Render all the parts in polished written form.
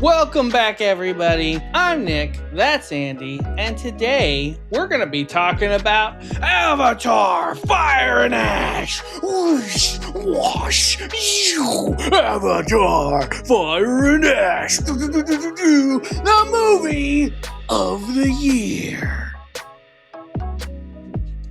Welcome back, everybody. I'm Nick, that's Andy, and today we're going to be talking about Avatar, Fire and Ash. Whoosh, wash, shoo, Avatar, Fire and Ash. The movie of the year.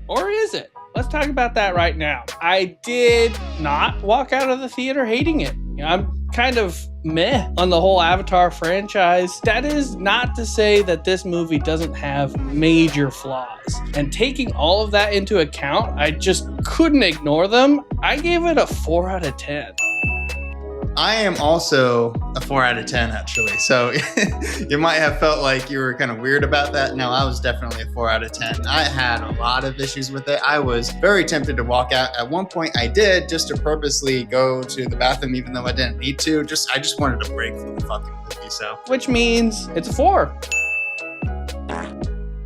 Or is it? Let's talk about that right now. I did not walk out of the theater hating it. I'm kind of meh on the whole Avatar franchise. That is not to say that this movie doesn't have major flaws. And taking all of that into account, I just couldn't ignore them. I gave it a 4 out of 10. I am also a 4 out of 10, actually. So you might have felt like you were kind of weird about that. No, I was definitely a 4 out of 10. I had a lot of issues with it. I was very tempted to walk out. At one point, I did, just to purposely go to the bathroom, even though I didn't need to. I just wanted a break from the fucking movie. So, which means it's a 4.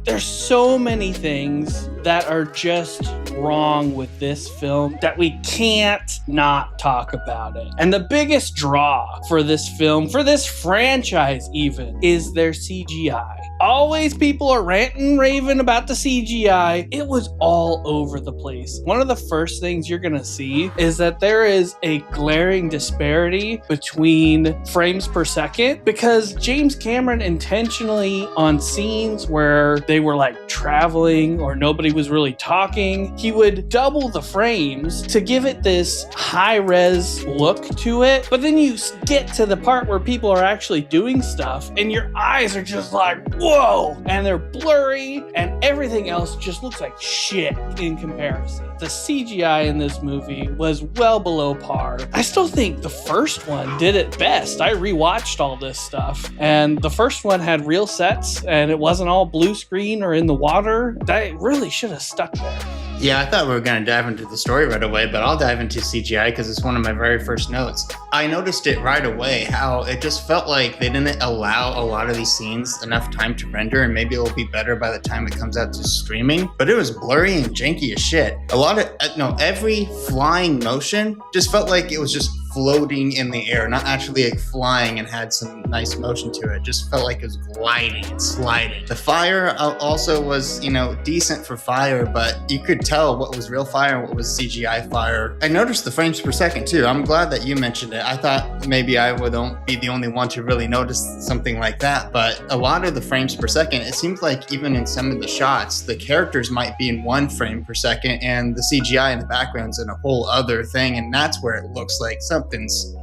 There's so many things that are just wrong with this film that we can't not talk about it. And the biggest draw for this film, for this franchise even, is their CGI. Always people are ranting, raving about the CGI. It was all over the place. One of the first things you're gonna see is that there is a glaring disparity between frames per second, because James Cameron intentionally, on scenes where they were like traveling or nobody was really talking, he would double the frames to give it this high-res look to it. But then you get to the part where people are actually doing stuff and your eyes are just like, whoa, and they're blurry and everything else just looks like shit in comparison. The CGI in this movie was well below par. I still think the first one did it best. I rewatched all this stuff, and the first one had real sets and it wasn't all blue screen or in the water. That really should have stuck there. yeah, I thought we were going to dive into the story right away, but I'll dive into CGI because it's one of my very first notes. I noticed it right away, how it just felt like they didn't allow a lot of these scenes enough time to render, and maybe it'll be better by the time it comes out to streaming. But it was blurry and janky as shit. Every flying motion just felt like it was just floating in the air, not actually like flying and had some nice motion to it. Just felt like it was gliding and sliding. The fire also was, decent for fire, but you could tell what was real fire and what was CGI fire. I noticed the frames per second too. I'm glad that you mentioned it. I thought maybe I would be the only one to really notice something like that, but a lot of the frames per second, it seems like even in some of the shots, the characters might be in 1 frame per second and the CGI in the background's in a whole other thing, and that's where it looks like something's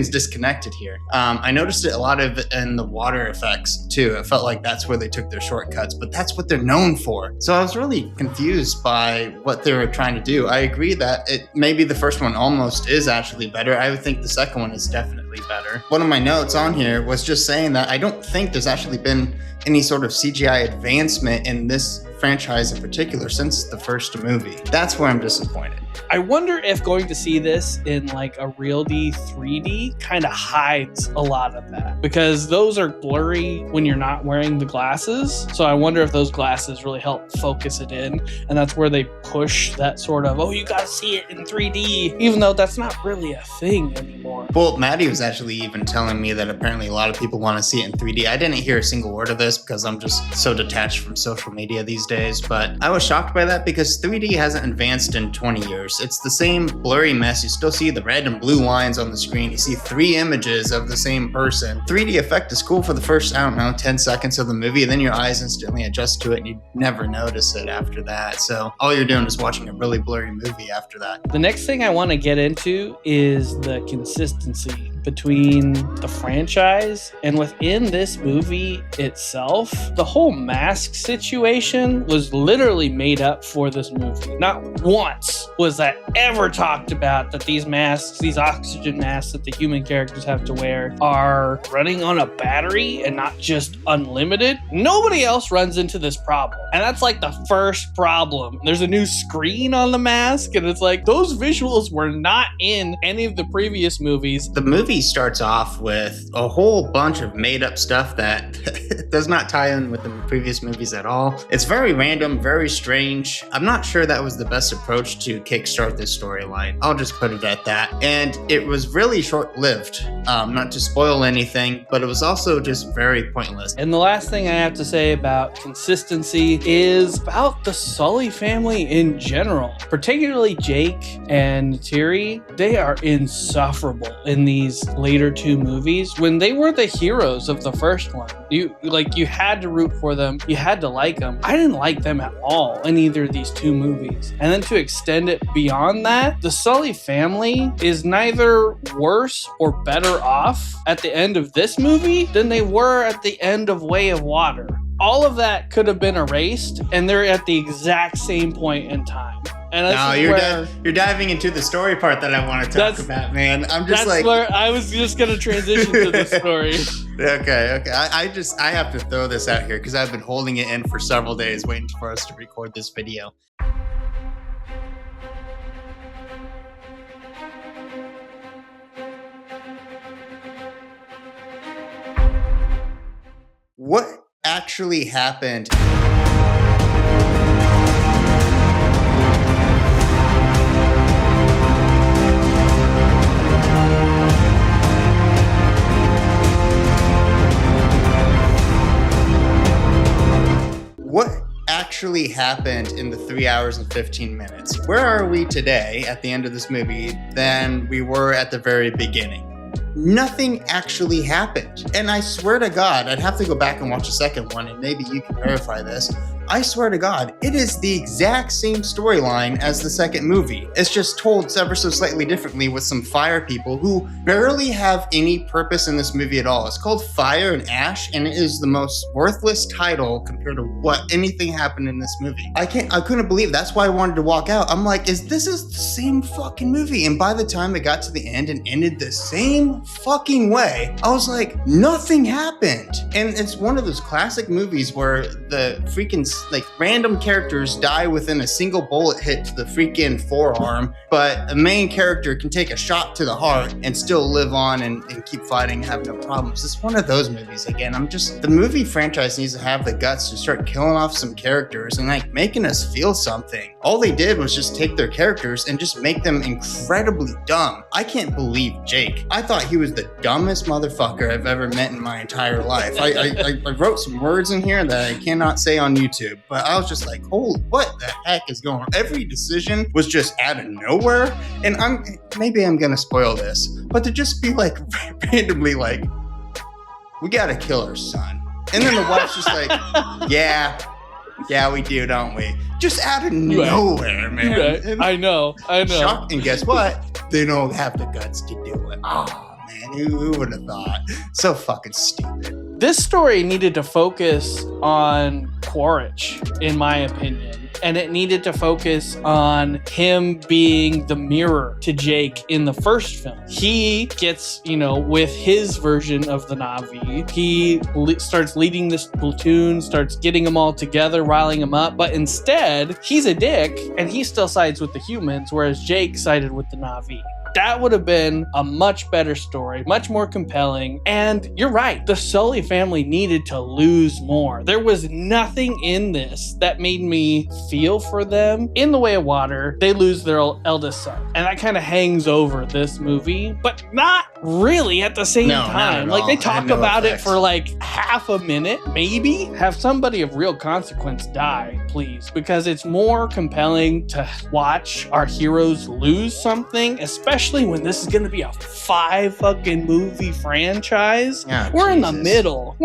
disconnected here. I noticed it a lot of in the water effects too. It felt like that's where they took their shortcuts, but that's what they're known for. So I was really confused by what they were trying to do. I agree that maybe the first one almost is actually better. I would think the second one is definitely better. One of my notes on here was just saying that I don't think there's actually been any sort of CGI advancement in this franchise in particular since the first movie. That's where I'm disappointed. I wonder if going to see this in like a Realty 3D kind of hides a lot of that, because those are blurry when you're not wearing the glasses. So I wonder if those glasses really help focus it in, and that's where they push that sort of, oh, you gotta see it in 3D, even though that's not really a thing anymore. Well, Maddie was actually even telling me that apparently a lot of people want to see it in 3D. I didn't hear a single word of this because I'm just so detached from social media these days, but I was shocked by that because 3D hasn't advanced in 20 years. It's the same blurry mess. You still see the red and blue lines on the screen. You see 3 images of the same person. 3D effect is cool for the first, 10 seconds of the movie, and then your eyes instantly adjust to it and you never notice it after that. So all you're doing is watching a really blurry movie after that. The next thing I want to get into is the consistency between the franchise and within this movie itself. The whole mask situation was literally made up for this movie. Not once was that ever talked about that these masks, these oxygen masks that the human characters have to wear, are running on a battery and not just unlimited. Nobody else runs into this problem. And that's like the first problem. There's a new screen on the mask, and it's like those visuals were not in any of the previous movies. The movie starts off with a whole bunch of made up stuff that It does not tie in with the previous movies at all. It's very random, very strange. I'm not sure that was the best approach to kickstart this storyline. I'll just put it at that. And it was really short-lived. Not to spoil anything, but it was also just very pointless. And the last thing I have to say about consistency is about the Sully family in general, particularly Jake and Neytiri. They are insufferable in these later two movies when they were the heroes of the first one. You had to root for them. You had to like them. I didn't like them at all in either of these two movies. And then to extend it beyond that, the Sully family is neither worse or better off at the end of this movie than they were at the end of Way of Water. All of that could have been erased, and they're at the exact same point in time. And no, you're diving into the story part that I want to talk about, man. That's where I was just going to transition to the story. Okay. I have to throw this out here because I've been holding it in for several days waiting for us to record this video. What actually happened? What actually happened in the 3 hours and 15 minutes? Where are we today at the end of this movie than we were at the very beginning? Nothing actually happened. And I swear to God, I'd have to go back and watch the second one, and maybe you can verify this. I swear to God, it is the exact same storyline as the second movie. It's just told ever so slightly differently with some fire people who barely have any purpose in this movie at all. It's called Fire and Ash, and it is the most worthless title compared to what anything happened in this movie. I couldn't believe it. That's why I wanted to walk out. I'm like, this is the same fucking movie. And by the time it got to the end and ended the same fucking way, I was like, nothing happened. And it's one of those classic movies where the freaking random characters die within a single bullet hit to the freaking forearm, but a main character can take a shot to the heart and still live on and keep fighting and have no problems. It's one of those movies again. The movie franchise needs to have the guts to start killing off some characters and making us feel something. All they did was just take their characters and just make them incredibly dumb. I can't believe Jake. I thought he was the dumbest motherfucker I've ever met in my entire life. I wrote some words in here that I cannot say on YouTube, but I was just like, holy, what the heck is going on? Every decision was just out of nowhere. And maybe I'm gonna spoil this, but to just be randomly we gotta kill our son. And then the wife's just like, yeah, we do, don't we? Just out of nowhere, man. Right. I know. Shock, and guess what? They don't have the guts to do it. Oh, man, who would have thought? So fucking stupid. This story needed to focus on Quaritch, in my opinion. And it needed to focus on him being the mirror to Jake in the first film. He gets, with his version of the Na'vi, he starts leading this platoon, starts getting them all together, riling them up. But instead, he's a dick and he still sides with the humans, whereas Jake sided with the Na'vi. That would have been a much better story, much more compelling. And you're right, the Sully family needed to lose more. There was nothing in this that made me feel for them. In The Way of Water, they lose their eldest son. And that kind of hangs over this movie, but not really at the same time. They talk about it for half a minute, maybe. Have somebody of real consequence die, please, because it's more compelling to watch our heroes lose something, especially when this is going to be a 5 fucking movie franchise. We're in the middle.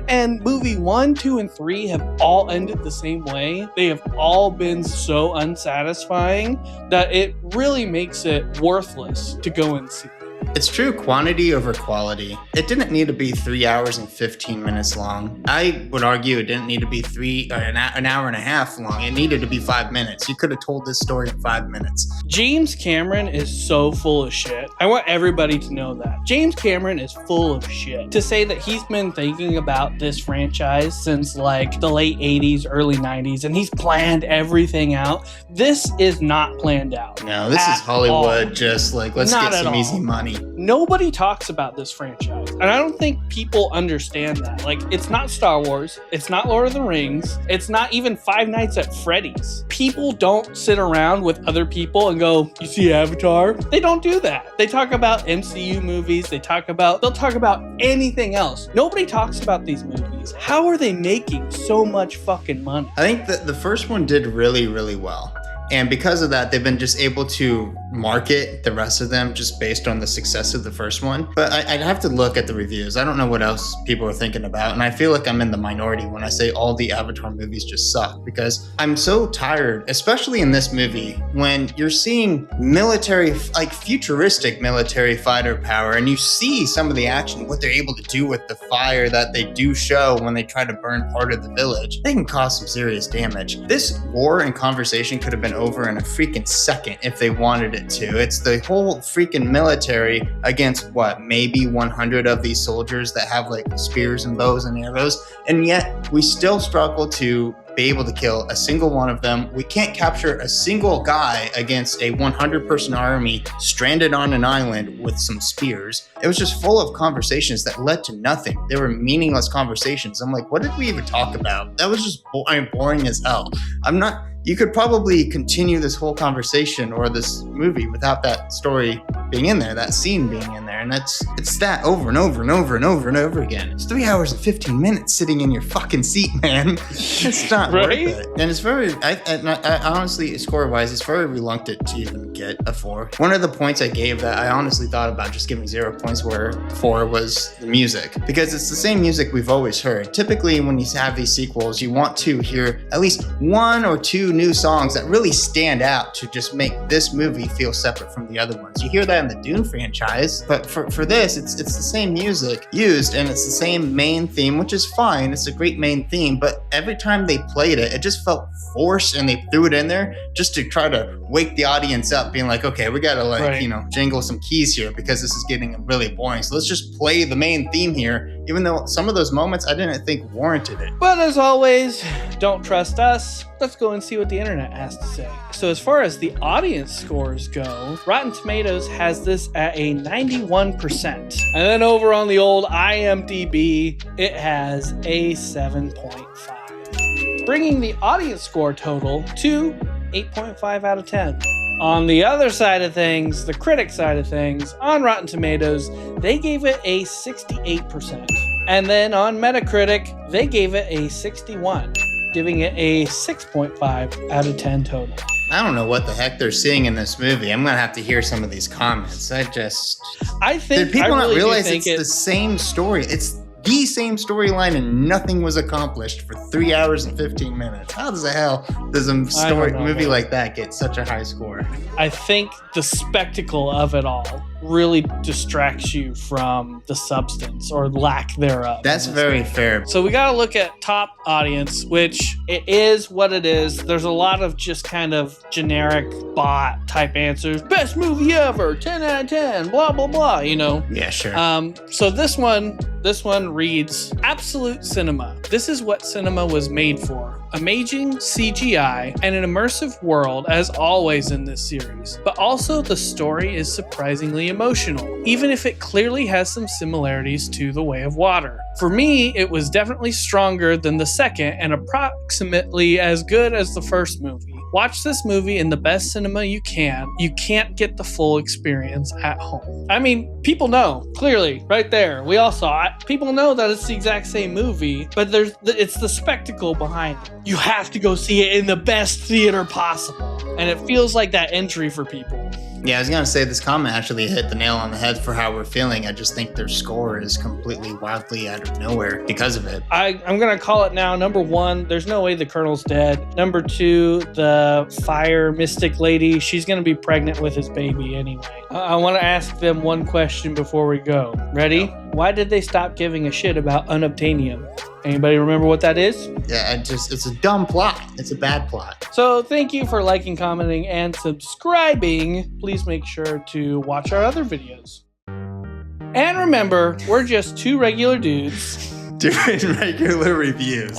And movie 1, 2, and 3 have all ended the same way. They have all been so unsatisfying that it really makes it worthless to go and see. It's true quantity over quality. It didn't need to be 3 hours and 15 minutes long. I would argue it didn't need to be an hour and a half long. It needed to be 5 minutes. You could have told this story in 5 minutes. James Cameron is so full of shit. I want everybody to know that. James Cameron is full of shit. To say that he's been thinking about this franchise since the late 80s, early 90s, and he's planned everything out. This is not planned out. No, this is Hollywood just let's get some easy money. Nobody talks about this franchise. And I don't think people understand that. Like, it's not Star Wars. It's not Lord of the Rings. It's not even Five Nights at Freddy's. People don't sit around with other people and go, you see Avatar? They don't do that. They talk about MCU movies. They'll talk about anything else. Nobody talks about these movies. How are they making so much fucking money? I think that the first one did really, really well. And because of that, they've been just able to market the rest of them just based on the success of the first one. But I'd have to look at the reviews. I don't know what else people are thinking about. And I feel like I'm in the minority when I say all the Avatar movies just suck, because I'm so tired, especially in this movie, when you're seeing military, like futuristic military fighter power, and you see some of the action, what they're able to do with the fire that they do show when they try to burn part of the village. They can cause some serious damage. This war and conversation could have been over in a freaking second if they wanted it to. It's the whole freaking military against what, maybe 100 of these soldiers that have like spears and bows and arrows, and yet we still struggle to be able to kill a single one of them. We can't capture a single guy against a 100-person army stranded on an island with some spears. It was just full of conversations that led to nothing. They were meaningless conversations. I'm like, what did we even talk about? That was just boring as hell. You could probably continue this whole conversation or this movie without that story being in there, that scene being in there. And it's that over and over and over and over and over again. It's 3 hours and 15 minutes sitting in your fucking seat, man. It's not Right? worth it. And it's very, I honestly, score-wise, it's very reluctant to even get a 4. One of the points I gave that I honestly thought about just giving 0 points for was the music. Because it's the same music we've always heard. Typically, when you have these sequels, you want to hear at least 1 or 2 new songs that really stand out to just make this movie feel separate from the other ones. You hear that in the Dune franchise, but for this, it's the same music used, and it's the same main theme, which is fine. It's a great main theme, but every time they played it, it just felt forced, and they threw it in there just to try to wake the audience up, being like, okay, we gotta jingle some keys here because this is getting really boring. So let's just play the main theme here, even though some of those moments I didn't think warranted it. But as always, don't trust us. Let's go and see what the internet has to say. So as far as the audience scores go, Rotten Tomatoes has this at a 91%. And then over on the old IMDb, it has a 7.5, bringing the audience score total to 8.5 out of 10. On the other side of things, the critic side of things, on Rotten Tomatoes, they gave it a 68%. And then on Metacritic, they gave it a 61, giving it a 6.5 out of 10 total. I don't know what the heck they're seeing in this movie. I'm gonna have to hear some of these comments. I think did people I not really realize think it's the same story? It's the same storyline and nothing was accomplished for 3 hours and 15 minutes. How the hell does a movie like that get such a high score? I think the spectacle of it all really distracts you from the substance or lack thereof. That's very fair. So we got to look at top audience, which it is what it is. There's a lot of just kind of generic bot type answers. Best movie ever, 10 out of 10, blah, blah, blah, you know? Yeah, sure. So this one reads absolute cinema. This is what cinema was made for. Amazing CGI and an immersive world as always in this series. But also the story is surprisingly emotional, even if it clearly has some similarities to The Way of Water. For me, it was definitely stronger than the second and approximately as good as the first movie. Watch this movie in the best cinema you can. You can't get the full experience at home. I mean, people know, clearly, right there. We all saw it. People know that it's the exact same movie, but it's the spectacle behind it. You have to go see it in the best theater possible. And it feels like that entry for people. Yeah, I was gonna say this comment actually hit the nail on the head for how we're feeling. I just think their score is completely wildly out of nowhere because of it. I'm gonna call it now. Number 1, there's no way the Colonel's dead. Number 2, the fire mystic lady, she's gonna be pregnant with his baby anyway. I want to ask them one question before we go. Ready? Why did they stop giving a shit about unobtainium? Anybody remember what that is? Yeah, it's a dumb plot. It's a bad plot. So thank you for liking, commenting, and subscribing. Please make sure to watch our other videos. And remember, we're just 2 regular dudes doing regular reviews.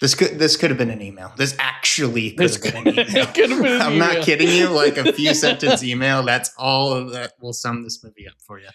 This could have been an email. This actually could have been an email. It could have been an I'm email. not kidding you. Like a few sentence email. That's all that will sum this movie up for you.